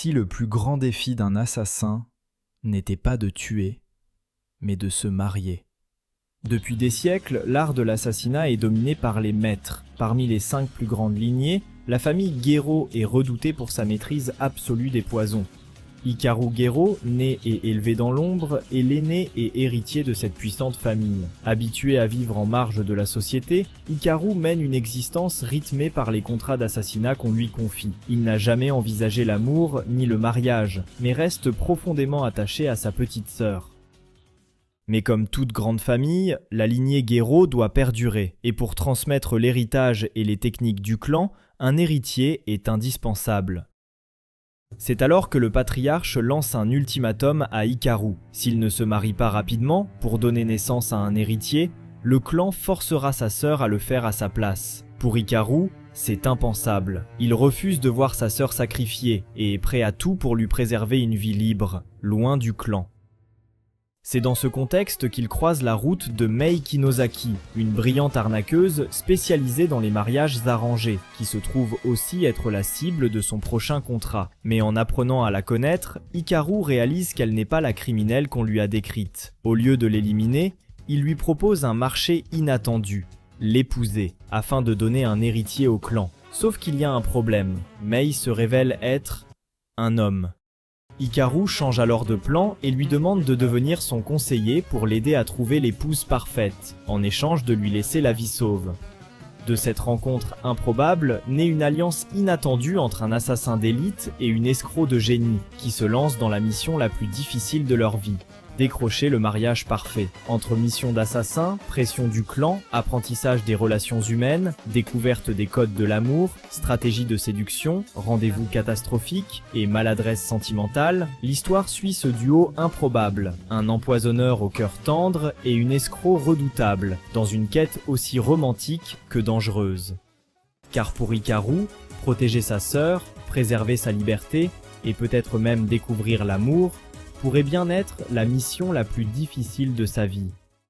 Si le plus grand défi d'un assassin n'était pas de tuer, mais de se marier. Depuis des siècles, l'art de l'assassinat est dominé par les maîtres. Parmi les 5 plus grandes lignées, la famille Gero est redoutée pour sa maîtrise absolue des poisons. Hikaru Gero, né et élevé dans l'ombre, est l'aîné et héritier de cette puissante famille. Habitué à vivre en marge de la société, Hikaru mène une existence rythmée par les contrats d'assassinat qu'on lui confie. Il n'a jamais envisagé l'amour ni le mariage, mais reste profondément attaché à sa petite sœur. Mais comme toute grande famille, la lignée Gero doit perdurer, et pour transmettre l'héritage et les techniques du clan, un héritier est indispensable. C'est alors que le patriarche lance un ultimatum à Hikaru. S'il ne se marie pas rapidement, pour donner naissance à un héritier, le clan forcera sa sœur à le faire à sa place. Pour Hikaru, c'est impensable. Il refuse de voir sa sœur sacrifiée et est prêt à tout pour lui préserver une vie libre, loin du clan. C'est dans ce contexte qu'il croise la route de Mei Kinosaki, une brillante arnaqueuse spécialisée dans les mariages arrangés, qui se trouve aussi être la cible de son prochain contrat. Mais en apprenant à la connaître, Hikaru réalise qu'elle n'est pas la criminelle qu'on lui a décrite. Au lieu de l'éliminer, il lui propose un marché inattendu, l'épouser, afin de donner un héritier au clan. Sauf qu'il y a un problème, Mei se révèle être un homme. Hikaru change alors de plan et lui demande de devenir son conseiller pour l'aider à trouver l'épouse parfaite, en échange de lui laisser la vie sauve. De cette rencontre improbable naît une alliance inattendue entre un assassin d'élite et une escroc de génie, qui se lancent dans la mission la plus difficile de leur vie. Décrocher le mariage parfait. Entre mission d'assassin, pression du clan, apprentissage des relations humaines, découverte des codes de l'amour, stratégie de séduction, rendez-vous catastrophique et maladresse sentimentale, l'histoire suit ce duo improbable, un empoisonneur au cœur tendre et une escroc redoutable, dans une quête aussi romantique que dangereuse. Car pour Hikaru, protéger sa sœur, préserver sa liberté et peut-être même découvrir l'amour, pourrait bien être la mission la plus difficile de sa vie.